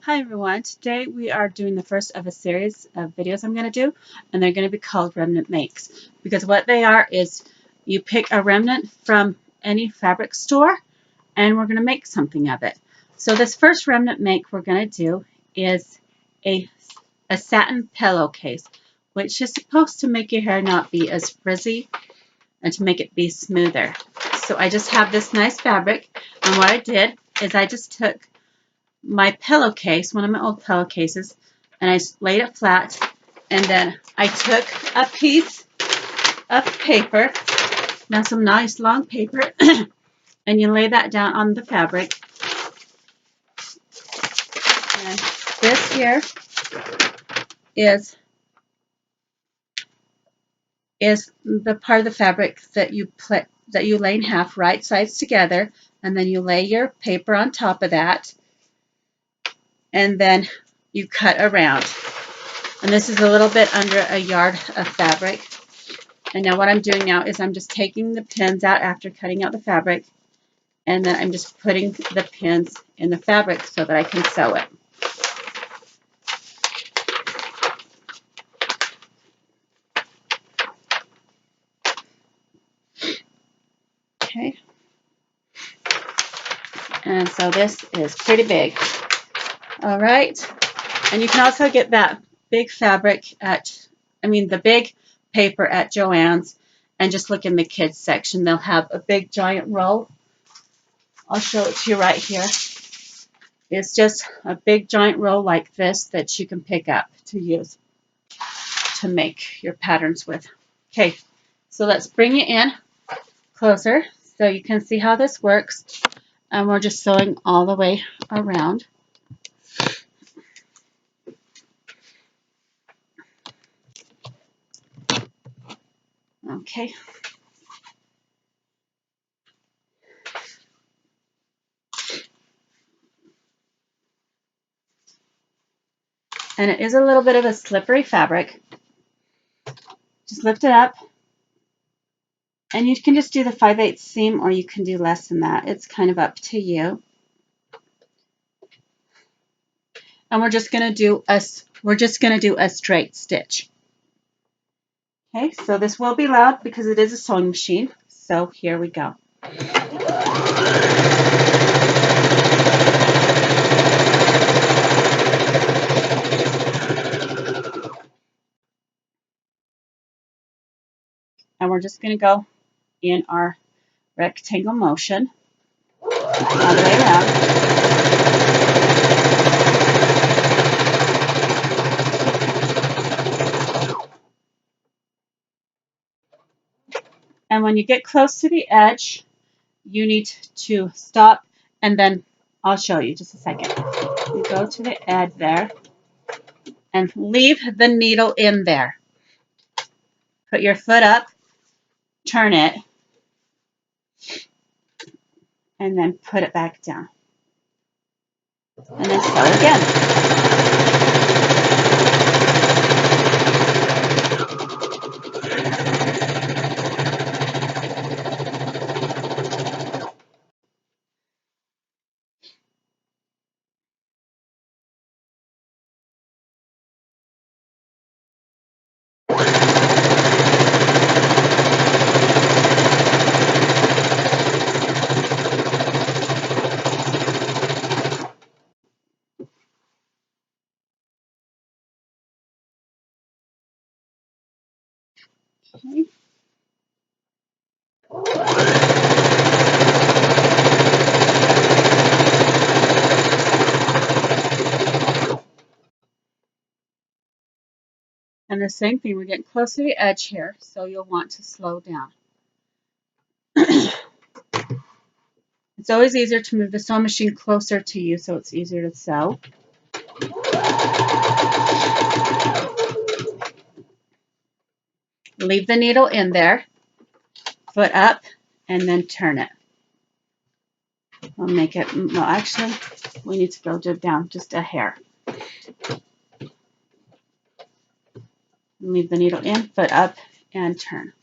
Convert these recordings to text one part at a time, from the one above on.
Hi everyone, today we are doing the first of a series of videos I'm going to do, and they're going to be called remnant makes, because what they are is you pick a remnant from any fabric store and we're going to make something of it. So this first remnant make we're going to do is a satin pillowcase, which is supposed to make your hair not be as frizzy and to make it be smoother. So I just have this nice fabric, and what I did is I just took my pillowcase, one of my old pillowcases, and I laid it flat, and then I took a piece of paper, now some nice long paper, and you lay that down on the fabric. And this here is the part of the fabric that you lay in half, right sides together, and then you lay your paper on top of that, and then you cut around. And this is a little bit under a yard of fabric. And now what I'm doing now is I'm just taking the pins out after cutting out the fabric, and then I'm just putting the pins in the fabric so that I can sew it. Okay. And so this is pretty big. All right. And you can also get that big fabric the big paper at Joann's, and just look in the kids section. They'll have a big giant roll. I'll show it to you right here. It's just a big giant roll like this that you can pick up to use to make your patterns with. Okay, so let's bring it in closer so you can see how this works. And we're just sewing all the way around. Okay. And it is a little bit of a slippery fabric. Just lift it up. And you can just do the 5/8 seam, or you can do less than that. It's kind of up to you. And we're just going to do a straight stitch. Okay, so this will be loud because it is a sewing machine. So here we go. And we're just going to go in our rectangle motion all the way around. And when you get close to the edge, you need to stop, and then I'll show you just a second. You go to the edge there and leave the needle in there. Put your foot up, turn it, and then put it back down. And then sew again. Okay. And the same thing, we're getting close to the edge here, so you'll want to slow down. It's always easier to move the sewing machine closer to you so it's easier to sew. Leave the needle in there, foot up, and then turn it. We'll make it, no, actually, we need to go down just a hair. Leave the needle in, foot up, and turn.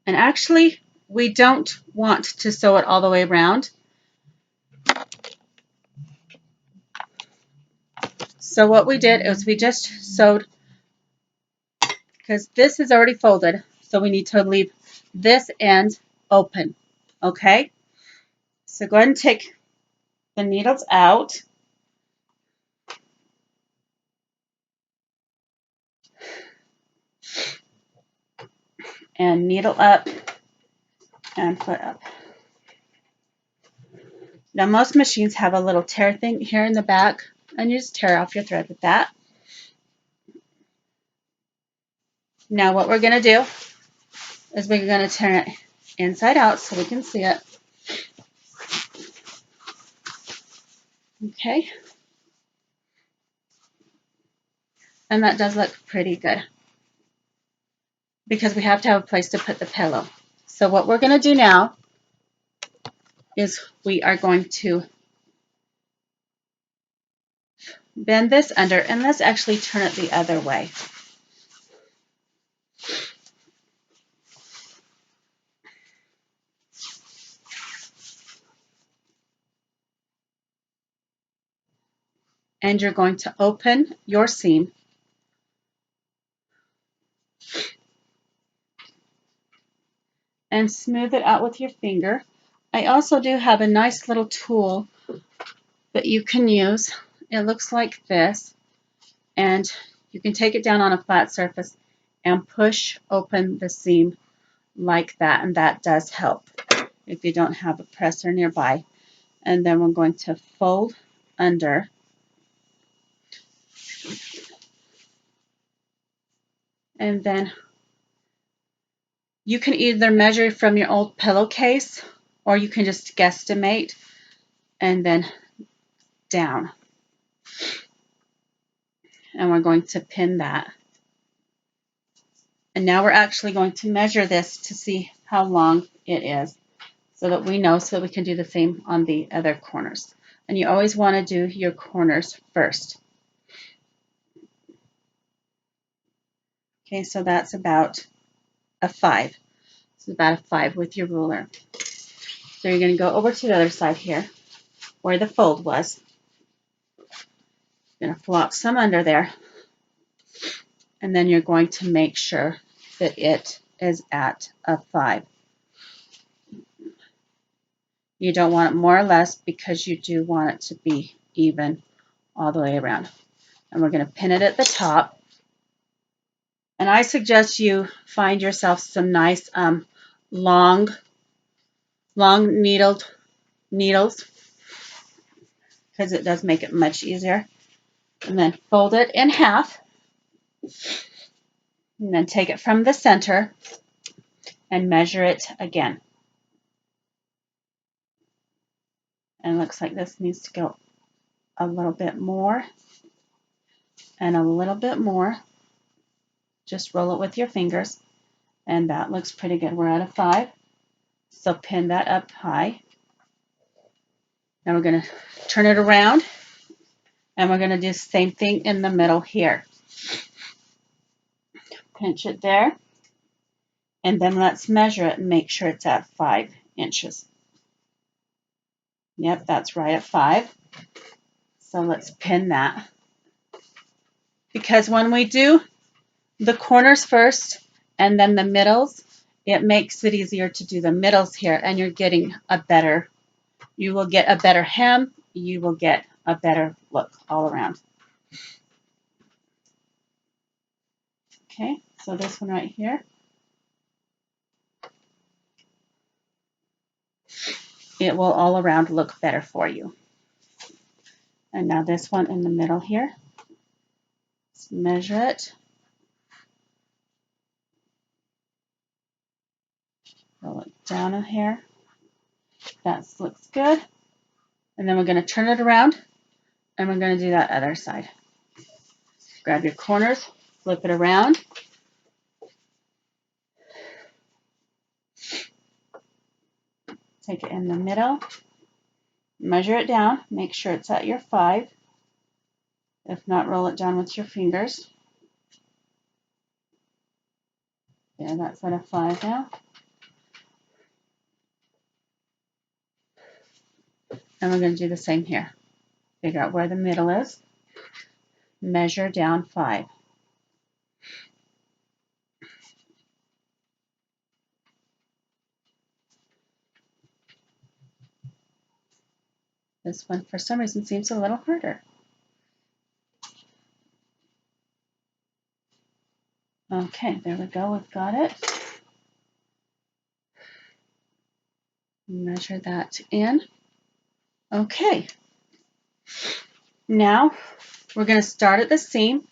And actually, we don't want to sew it all the way around. So what we did is we just sewed, because this is already folded, so we need to leave this end open. Okay? So go ahead and take the needles out. And needle up and put up. Now most machines have a little tear thing here in the back, and you just tear off your thread with that. Now what we're going to do is we're going to turn it inside out so we can see it. Okay. And that does look pretty good, because we have to have a place to put the pillow. So what we're going to do now is we are going to bend this under, and let's actually turn it the other way. And you're going to open your seam and smooth it out with your finger. I also do have a nice little tool that you can use. It looks like this, and you can take it down on a flat surface and push open the seam like that, and that does help if you don't have a presser nearby. And then we're going to fold under, and then you can either measure from your old pillowcase, or you can just guesstimate and then down. And we're going to pin that. And now we're actually going to measure this to see how long it is, so that we know, so that we can do the same on the other corners. And you always want to do your corners first. Okay, so that's about a 5. It's about a 5 with your ruler. So you're going to go over to the other side here, where the fold was. You're going to flop some under there, and then you're going to make sure that it is at a 5. You don't want it more or less, because you do want it to be even all the way around. And we're going to pin it at the top. And I suggest you find yourself some nice long needles, because it does make it much easier. And then fold it in half, and then take it from the center and measure it again. And it looks like this needs to go a little bit more and a little bit more. Just roll it with your fingers, and that looks pretty good. We're at a 5, so pin that up high. Now we're going to turn it around, and we're going to do the same thing in the middle here. Pinch it there, and then let's measure it and make sure it's at 5 inches. Yep, that's right at 5. So let's pin that. Because when we do the corners first and then the middles, it makes it easier to do the middles here, and you're getting a better, you will get a better hem, you will get a better look all around. Okay, so this one right here, it will all around look better for you. And now this one in the middle here, let's measure it. Roll it down in here. That looks good. And then we're going to turn it around, and we're going to do that other side. Grab your corners, flip it around. Take it in the middle, measure it down, make sure it's at your 5. If not, roll it down with your fingers. Yeah, that's at a 5 now. And we're going to do the same here. Figure out where the middle is. Measure down 5. This one, for some reason, seems a little harder. Okay, there we go. We've got it. Measure that in. Okay. Now, we're going to start at the seam,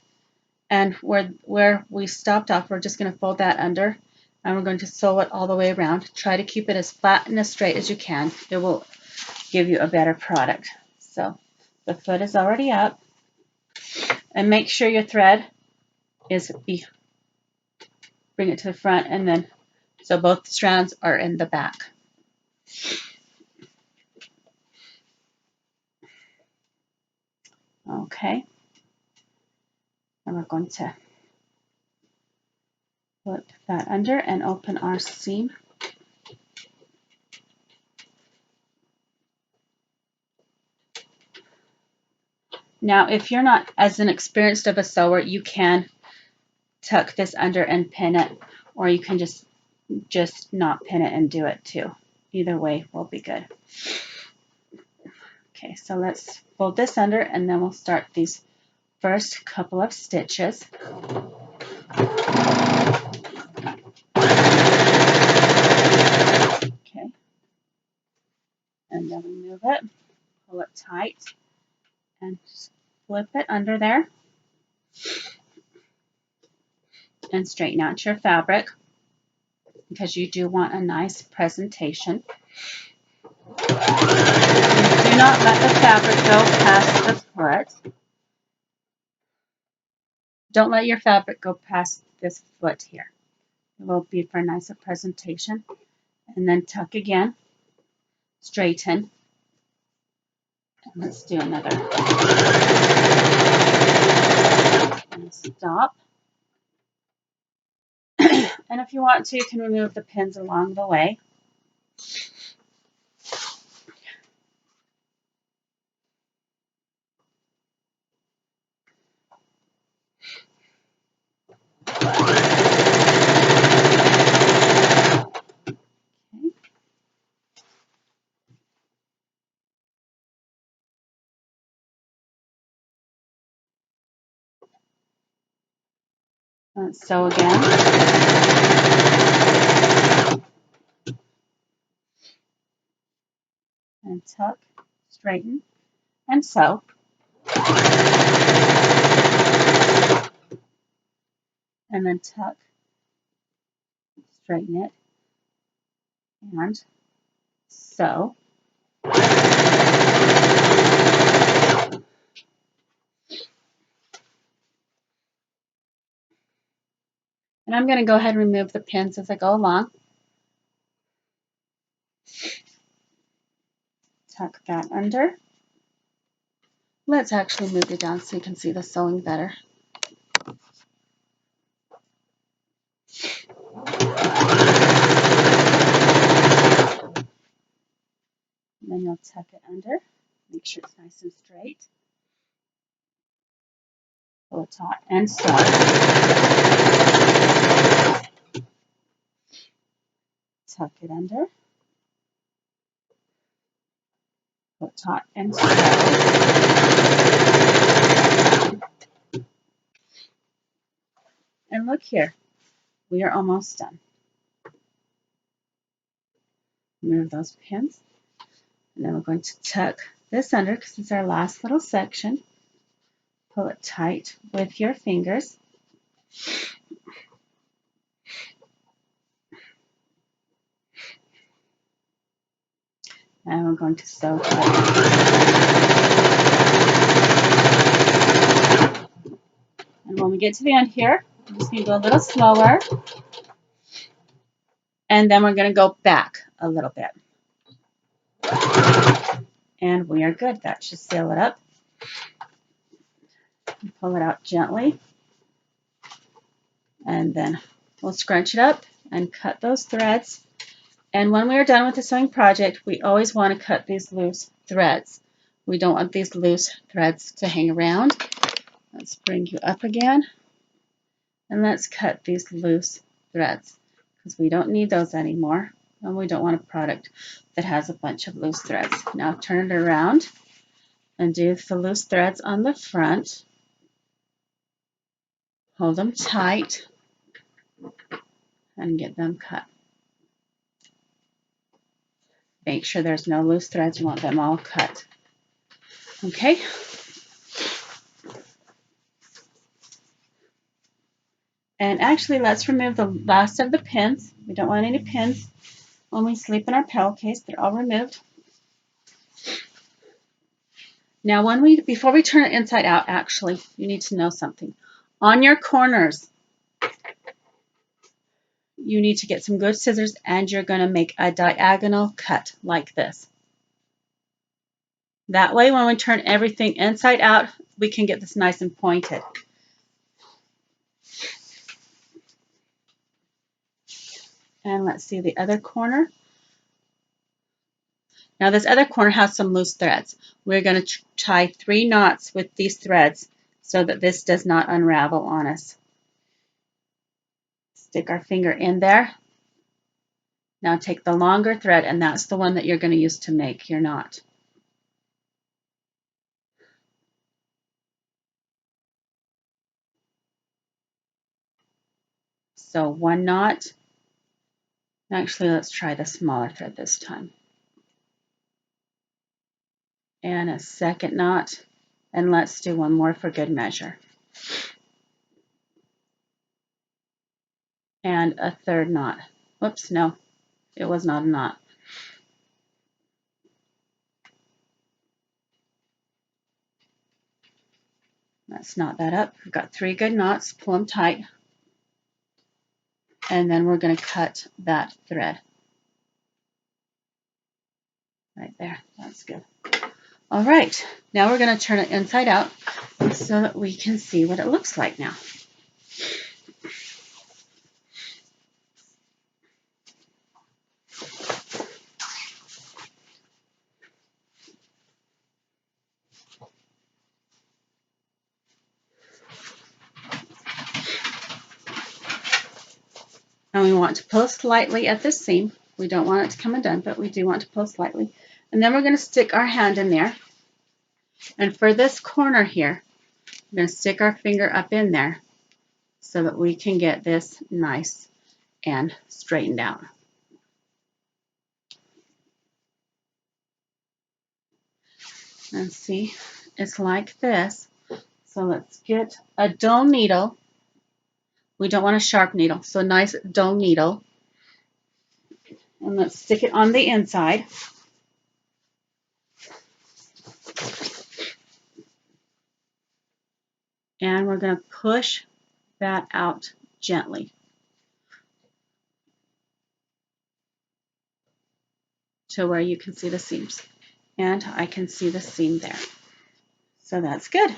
and where we stopped off, we're just going to fold that under, and we're going to sew it all the way around. Try to keep it as flat and as straight as you can. It will give you a better product. So the foot is already up, and make sure your thread is bring it to the front, and then so both strands are in the back. Okay, and we're going to flip that under and open our seam. Now, if you're not as experienced of a sewer, you can tuck this under and pin it, or you can just not pin it and do it too. Either way will be good. Okay, so let's fold this under, and then we'll start these first couple of stitches. Okay, and then remove it, pull it tight, and flip it under there, and straighten out your fabric because you do want a nice presentation. Do not let the fabric go past the foot. Don't let your fabric go past this foot here. It will be for a nicer presentation. And then tuck again, straighten, and let's do another. And stop. And if you want to, you can remove the pins along the way. Let's sew again. And tuck, straighten, and sew. And then tuck, straighten it, and sew. And I'm going to go ahead and remove the pins as I go along. Tuck that under. Let's actually move it down so you can see the sewing better. And then you'll tuck it under. Make sure it's nice and straight. Pull it taut and sew. Tuck it under. Pull it taut and sew. And look here, we are almost done. Remove those pins. And then we're going to tuck this under because it's our last little section. Pull it tight with your fingers. And we're going to sew together. And when we get to the end here, we're just going to go a little slower. And then we're going to go back a little bit. And we are good. That should seal it up. Pull it out gently. And then we'll scrunch it up and cut those threads And when we are done with the sewing project, we always want to cut these loose threads. We don't want these loose threads to hang around. Let's bring you up again. And let's cut these loose threads because we don't need those anymore. And we don't want a product that has a bunch of loose threads. Now turn it around and do the loose threads on the front. Hold them tight and get them cut. Make sure there's no loose threads. You want them all cut. Okay. And actually, let's remove the last of the pins. We don't want any pins when we sleep in our pillowcase. They're all removed. Now, before we turn it inside out, actually, you need to know something. On your corners, you need to get some good scissors, and you're going to make a diagonal cut like this. That way, when we turn everything inside out, we can get this nice and pointed. And let's see the other corner. Now this other corner has some loose threads. We're going to tie 3 knots with these threads so that this does not unravel on us. Stick our finger in there. Now take the longer thread, and that's the one that you're going to use to make your knot. So 1 knot. Actually, let's try the smaller thread this time. And a 2nd knot. And let's do 1 more for good measure. And a 3rd knot. Whoops, no, it was not a knot. Let's knot that up. We've got 3 good knots. Pull them tight. And then we're going to cut that thread. Right there. That's good. All right. Now we're going to turn it inside out so that we can see what it looks like now. And we want to pull slightly at the seam. We don't want it to come undone, but we do want to pull slightly. And then we're going to stick our hand in there. And for this corner here, we're going to stick our finger up in there so that we can get this nice and straightened out. And see, it's like this. So let's get a dull needle. We don't want a sharp needle, so a nice dull needle. And let's stick it on the inside. And we're going to push that out gently to where you can see the seams. And I can see the seam there. So that's good.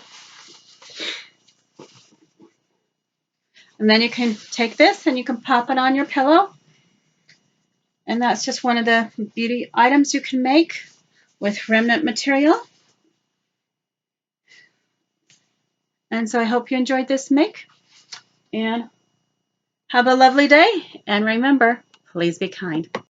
And then you can take this and you can pop it on your pillow. And that's just one of the beauty items you can make with remnant material. And so I hope you enjoyed this make. And have a lovely day. And remember, please be kind.